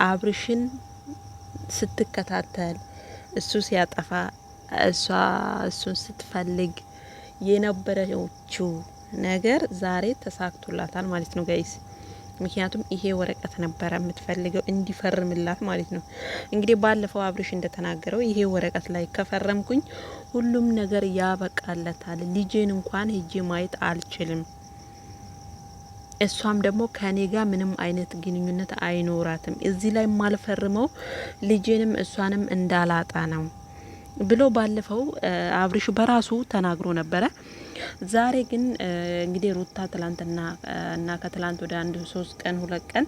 አብርሽን ስትከታተል እሱ ሲያጠፋ እሱን ስትፈልግ የነበረችው ነገር ዛሬ ተሳክቶላታል ማለት ነው ጋይስ። ምክንያቱም ይሄ ወረቀት ነበረ የምትፈልገው እንዲፈርምላት ማለት ነው። እንግዲህ ባለፈው አብርሽ እንደተናገረው ይሄ ወረቀት ላይ ከፈረምኩኝ ሁሉም ነገር ያበቃለታል፣ ልጄን እንኳን ሄጄ ማየት አልችልም፣ እሷም ደግሞ ከኔ ጋር ምንም አይነት ግንኙነት አይኖራትም፣ እዚህ ላይ ማልፈርመው ልጄንም እሷንም እንዳላጣ ነው ብሎ ባለፈው አብርሽ በራሱ ተናግሮ ነበረ። ዛሬ ግን እንግዲህ ሩታ ትላንትና እና ከትላንት ወደ 3 ቀን 2 ቀን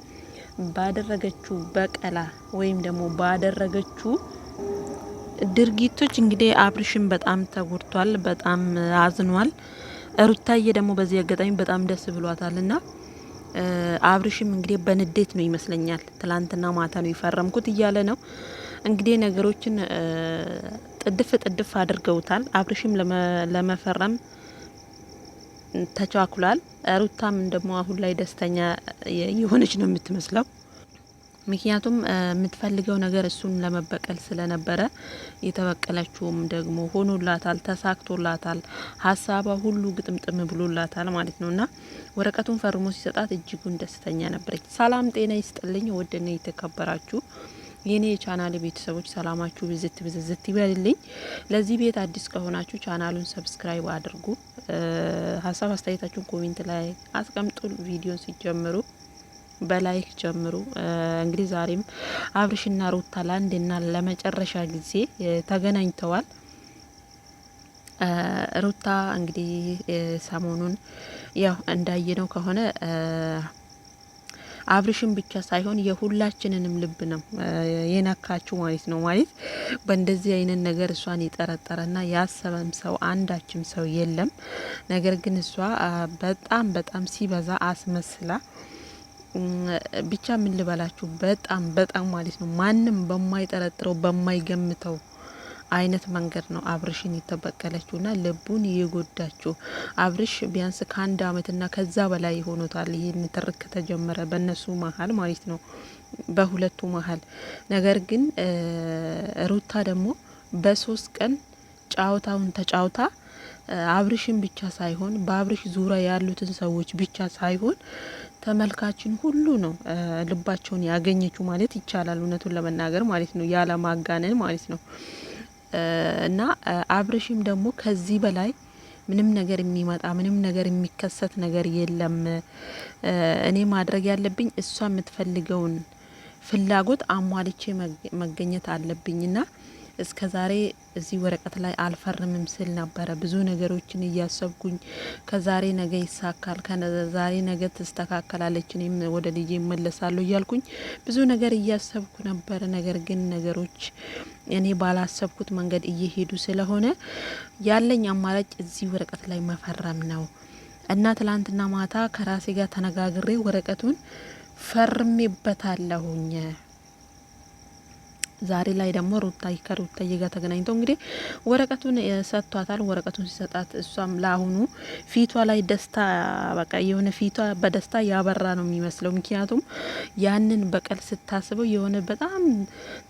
ባደረገችው በቀላ ወይም ደግሞ ባደረገችው ድርጊቶች እንግዲህ አብርሽን በጣም ተጎድቷል፣ በጣም አዝኗል። ሩታዬ ደግሞ በዚህ አጋጣሚ በጣም ደስ ብሏታልና አብርሽም እንግዲህ በንዴት ነው ይመስለኛል ትላንትና ማታ ነው ይፈረምኩት እያለ ነው እንግዲህ ነገሮችን ጥድፍ አድርገውታል። አብርሽም ለመፈረም ተቻኩሏል። ሩታም ደግሞ አሁን ላይ ደስተኛ የሆነች ነው የምትመስለው። ምክንያቱም የምትፈልገው ነገር እሱን ለመበቀል ስለነበረ የተበቀለችውም ደግሞ ሆኖላታል፣ ተሳክቶላታል። ሀሳቧ ሁሉ ግጥምጥም ብሎላታል ማለት ነውና ወረቀቱን ፈርሞ ሲሰጣት እጅጉን ደስተኛ ነበረች። ሰላም ጤና ይስጥልኝ ወደኔ የተከበራችሁ የኔ የቻናል ቤተሰቦች ሰላማችሁ ብዝት ይበልልኝ። ለዚህ ቤት አዲስ ከሆናችሁ ቻናሉን ሰብስክራይብ አድርጉ። ሀሳብ አስተያየታችሁን ኮሜንት ላይ አስቀምጡ። ቪዲዮን ሲጀምሩ በላይክ ጀምሩ። እንግዲህ ዛሬም አብርሽና ሩታ ለአንድና ለመጨረሻ ጊዜ ተገናኝተዋል። ሩታ እንግዲህ ሰሞኑን ያው እንዳየነው ከሆነ አብርሽን ብቻ ሳይሆን የሁላችንንም ልብ ነው የነካችው ማለት ነው። ማለት በእንደዚህ አይነት ነገር እሷን የጠረጠረና ያሰበም ሰው አንዳችም ሰው የለም። ነገር ግን እሷ በጣም ሲበዛ አስመስላ ብቻ ምን ልበላችሁ በጣም ማለት ነው ማንም በማይጠረጥረው በማይገምተው አይነት መንገድ ነው አብርሽን የተበቀለችውና ልቡን የጎዳችው። አብርሽ ቢያንስ ከ1 አመትና ከዛ በላይ ሆኖታል ይሄን ትርክ ተጀመረ በእነሱ መሀል ማለት ነው፣ በሁለቱ መሀል። ነገር ግን ሩታ ደግሞ በ3 ቀን ጫውታውን ተጫውታ አብርሽን ብቻ ሳይሆን በአብርሽ ዙሪያ ያሉትን ሰዎች ብቻ ሳይሆን ተመልካችን ሁሉ ነው ልባቸውን ያገኘችው ማለት ይቻላል፣ እውነቱን ለመናገር ማለት ነው፣ ያለ ማጋነን ማለት ነው። እና አብርሽም ደግሞ ከዚህ በላይ ምንም ነገር የሚመጣ ምንም ነገር የሚከሰት ነገር የለም፣ እኔ ማድረግ ያለብኝ እሷ የምትፈልገውን ፍላጎት አሟልቼ መገኘት አለብኝና እስከ ዛሬ እዚህ ወረቀት ላይ አልፈርምም ስል ነበረ። ብዙ ነገሮችን እያሰብኩኝ ከዛሬ ነገ ይሳካል፣ ከዛሬ ነገ ትስተካከላለች፣ እኔም ወደ ልጄ እመለሳለሁ እያልኩኝ ብዙ ነገር እያሰብኩ ነበረ። ነገር ግን ነገሮች እኔ ባላሰብኩት መንገድ እየሄዱ ስለሆነ ያለኝ አማራጭ እዚህ ወረቀት ላይ መፈረም ነው እና ትላንትና ማታ ከራሴ ጋር ተነጋግሬ ወረቀቱን ፈርሜበታለሁኝ። ዛሬ ላይ ደግሞ ከሩታዬ ጋር ተገናኝተው እንግዲህ ወረቀቱን ሰጥቷታል። ወረቀቱን ሲሰጣት እሷም ለአሁኑ ፊቷ ላይ ደስታ በቃ የሆነ ፊቷ በደስታ ያበራ ነው የሚመስለው። ምክንያቱም ያንን በቀል ስታስበው የሆነ በጣም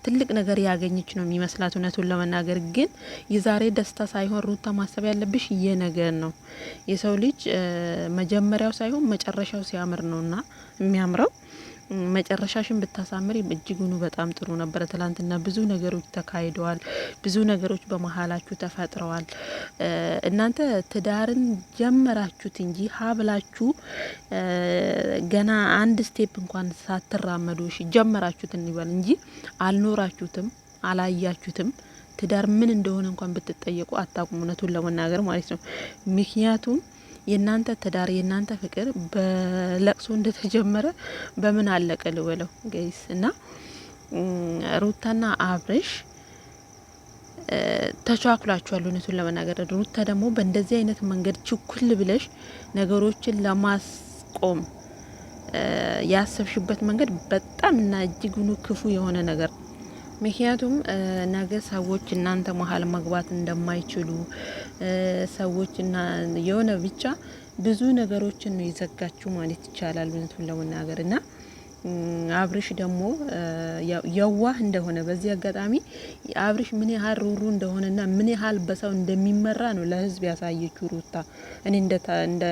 ትልቅ ነገር ያገኘች ነው የሚመስላት። እውነቱን ለመናገር ግን የዛሬ ደስታ ሳይሆን ሩታ ማሰብ ያለብሽ የነገር ነው። የሰው ልጅ መጀመሪያው ሳይሆን መጨረሻው ሲያምር ነውና የሚያምረው። መጨረሻሽን ብታሳምሪ እጅጉኑ በጣም ጥሩ ነበር። ትላንትና ብዙ ነገሮች ተካሂደዋል፣ ብዙ ነገሮች በመሀላችሁ ተፈጥረዋል። እናንተ ትዳርን ጀመራችሁት እንጂ ሀብላችሁ ገና አንድ ስቴፕ እንኳን ሳትራመዱ ጀመራችሁት እንበል እንጂ አልኖራችሁትም፣ አላያችሁትም። ትዳር ምን እንደሆነ እንኳን ብትጠየቁ አታውቁም፣ እውነቱን ለመናገር ማለት ነው። ምክንያቱም የናንተ ትዳር የናንተ ፍቅር በለቅሶ እንደተጀመረ በምን አለቀ ልበለው ጋይስ። እና ሩታና አብርሽ ተቻኩላችኋል፣ እውነቱን ለመናገር። ሩታ ደግሞ በእንደዚህ አይነት መንገድ ችኩል ብለሽ ነገሮችን ለማስቆም ያሰብሽበት መንገድ በጣም እና እጅጉኑ ክፉ የሆነ ነገር። ምክንያቱም ነገ ሰዎች እናንተ መሀል መግባት እንደማይችሉ ሰዎች እና የሆነ ብቻ ብዙ ነገሮችን ነው ይዘጋችሁ ማለት ይቻላል እውነቱን ለመናገር። እና አብርሽ ደግሞ የዋህ እንደሆነ በዚህ አጋጣሚ አብርሽ ምን ያህል ሩሩ እንደሆነና ምን ያህል በሰው እንደሚመራ ነው ለህዝብ ያሳየችው ሩታ። እኔ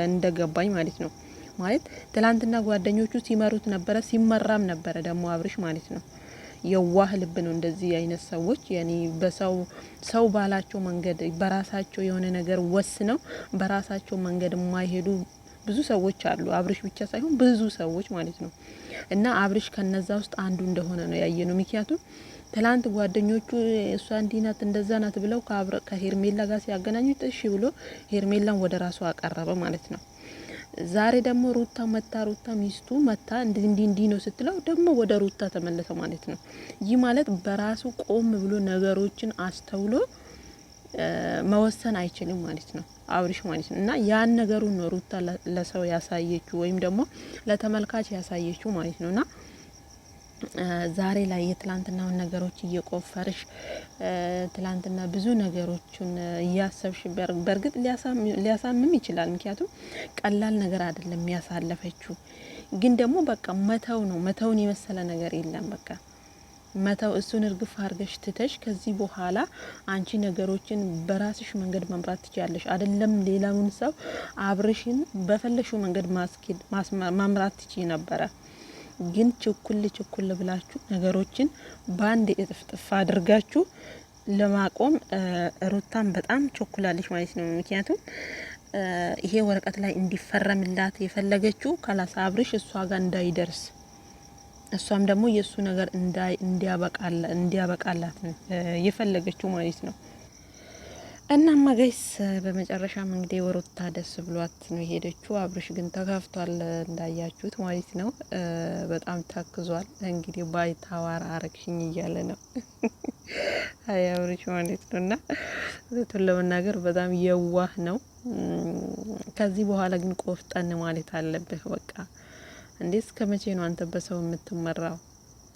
እንደገባኝ ማለት ነው። ማለት ትላንትና ጓደኞቹ ሲመሩት ነበረ፣ ሲመራም ነበረ ደግሞ አብርሽ ማለት ነው። የዋህ ልብ ነው እንደዚህ አይነት ሰዎች ያኔ ሰው ባላቸው መንገድ በራሳቸው የሆነ ነገር ወስነው በራሳቸው መንገድ የማይሄዱ ብዙ ሰዎች አሉ። አብርሽ ብቻ ሳይሆን ብዙ ሰዎች ማለት ነው። እና አብርሽ ከነዛ ውስጥ አንዱ እንደሆነ ነው ያየነው። ምክንያቱም ትላንት ጓደኞቹ እሷ እንዲህ ናት እንደዛ ናት ብለው ከሄርሜላ ጋር ሲያገናኙት እሺ ብሎ ሄርሜላን ወደ ራሱ አቀረበ ማለት ነው። ዛሬ ደግሞ ሩታ ሚስቱ መታ እንዲህ ነው ስትለው ደግሞ ወደ ሩታ ተመለሰ ማለት ነው። ይህ ማለት በራሱ ቆም ብሎ ነገሮችን አስተውሎ መወሰን አይችልም ማለት ነው አብርሽ ማለት ነው። እና ያን ነገሩን ነው ሩታ ለሰው ያሳየችው ወይም ደግሞ ለተመልካች ያሳየችው ማለት ነውና ዛሬ ላይ የትላንትናውን ነገሮች እየቆፈርሽ ትላንትና ብዙ ነገሮችን እያሰብሽ በእርግጥ ሊያሳምም ይችላል። ምክንያቱም ቀላል ነገር አይደለም ያሳለፈችው። ግን ደግሞ በቃ መተውን የመሰለ ነገር የለም። በቃ መተው እሱን እርግፍ አርገሽ ትተሽ ከዚህ በኋላ አንቺ ነገሮችን በራስሽ መንገድ መምራት ትችያለሽ። አይደለም ሌላውን ሰው አብርሽን በፈለሽው መንገድ ማምራት ትችይ ነበረ። ግን ችኩል ብላችሁ ነገሮችን ባንድ እጥፍጥፍ አድርጋችሁ ለማቆም ሩታን በጣም ቸኩላለች ማለት ነው። ምክንያቱም ይሄ ወረቀት ላይ እንዲፈረምላት የፈለገችው ካላሳ አብርሽ እሷ ጋር እንዳይደርስ እሷም ደግሞ የሱ ነገር እንዲያበቃላት ነው የፈለገችው ማለት ነው። እና ማጋይስ በመጨረሻም እንግዲህ ሩታ ደስ ብሏት ነው የሄደችው። አብርሽ ግን ተከፍቷል እንዳያችሁት ማለት ነው። በጣም ታክዟል። እንግዲህ ባይታዋር አረግሽኝ እያለ ነው አይ አብርሽ ማለት ነው። እና ለመናገር በጣም የዋህ ነው። ከዚህ በኋላ ግን ቆፍጠን ማለት አለብህ። በቃ እንዴ እስከ መቼ ነው አንተ በሰው የምትመራው?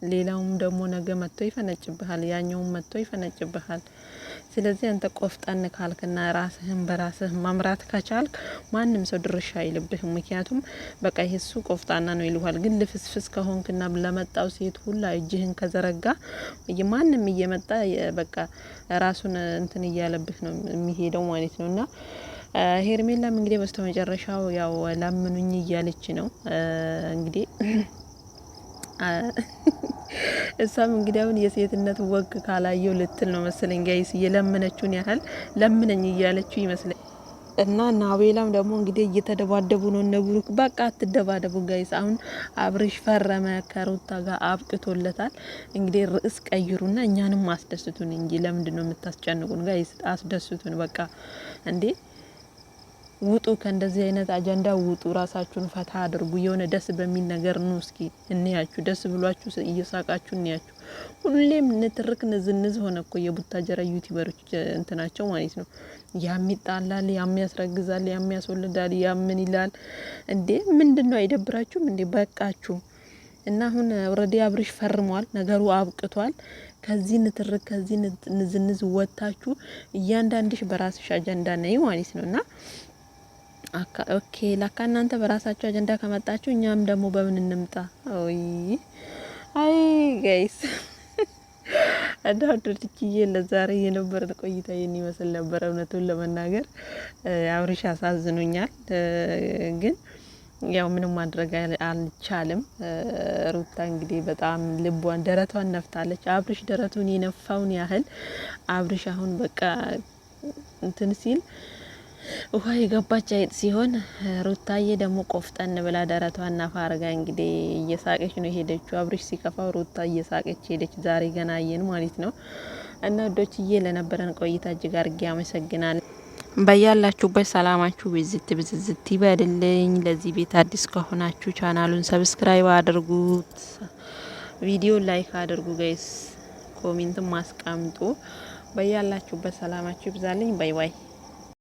ሌላውም ደግሞ ነገ መጥቶ ይፈነጭብሃል፣ ያኛውም መጥቶ ይፈነጭብሃል። ስለዚህ አንተ ቆፍጠን ካልክና ራስህን በራስህ መምራት ከቻልክ ማንም ሰው ድርሻ አይልብህም። ምክንያቱም በቃ ይሄሱ ቆፍጣና ነው ይልዋል። ግን ልፍስፍስ ከሆንክና ለመጣው ሴት ሁላ እጅህን ከዘረጋ ማንም እየመጣ በቃ ራሱን እንትን እያለብህ ነው የሚሄደው ማለት ነውና ሄርሜላም እንግዲህ በስተመጨረሻው ያው ለምኑኝ እያለች ነው እንግዲህ እሷም እንግዲህ አሁን የሴትነት ወግ ካላየው ልትል ነው መሰለኝ ጋይስ። የለመነችውን ያህል ለምነኝ እያለችው ይመስላል። እና ናቤላም ደግሞ እንግዲህ እየተደባደቡ ነው ነብሩክ። በቃ አትደባደቡ ጋይስ። አሁን አብርሽ ፈረመ ከሩታ ጋር አብቅቶለታል። እንግዲህ ርዕስ ቀይሩና እኛንም አስደስቱን እንጂ ለምንድን ነው የምታስጨንቁን ጋይስ? አስደስቱን በቃ እንዴ ውጡ ከእንደዚህ አይነት አጀንዳ ውጡ። ራሳችሁን ፈታ አድርጉ። የሆነ ደስ በሚል ነገር ነው እስኪ እንያችሁ። ደስ ብሏችሁ እየሳቃችሁ እንያችሁ። ሁሌም ንትርክ ንዝንዝ ሆነ እኮ የቡታጀራ ዩቲዩበሮች እንትናቸው ማለት ነው። ያም ይጣላል፣ ያም ያስረግዛል፣ ያም ያስወልዳል፣ ያም ምን ይላል እንዴ? ምንድነው አይደብራችሁም እንዴ? በቃችሁ። እና አሁን ኦልሬዲ አብርሽ ፈርሟል። ነገሩ አብቅቷል። ከዚህ ንትርክ ከዚህ ንዝንዝ ወጣችሁ እያንዳንድሽ በራስሽ አጀንዳ ነይ ማለት ነውና ኦኬ ላካ እናንተ በራሳችሁ አጀንዳ ከመጣችሁ እኛም ደግሞ በምን እንምጣ? አይ ጋይስ አዳድርትኪዬ ለዛሬ የነበረን ቆይታ ይህን ይመስል ነበር። እውነቱን ለመናገር አብርሽ አሳዝኖኛል፣ ግን ያው ምንም ማድረግ አልቻልም። ሩታ እንግዲህ በጣም ልቧን ደረቷን ነፍታለች። አብርሽ ደረቱን የነፋውን ያህል አብርሽ አሁን በቃ እንትን ሲል ውሃ የገባች አይጥ ሲሆን ሩታዬ ደግሞ ቆፍጠን ብላ ደረቷን ነፋ አርጋ እንግዲህ እየሳቀች ነው ሄደችው። አብርሽ ሲከፋው ሩታ እየሳቀች ሄደች። ዛሬ ገና አየን ማለት ነው። እና ወዶችዬ ለነበረን ቆይታ እጅግ አርጌ አመሰግናለሁ። በያላችሁበት ሰላማችሁ ብዝት ይበልልኝ። ለዚህ ቤት አዲስ ከሆናችሁ ቻናሉን ሰብስክራይብ አድርጉት፣ ቪዲዮ ላይክ አድርጉ ጋይስ፣ ኮሜንትም አስቀምጡ። በያላችሁበት ሰላማችሁ ይብዛልኝ። ባይ ባይ።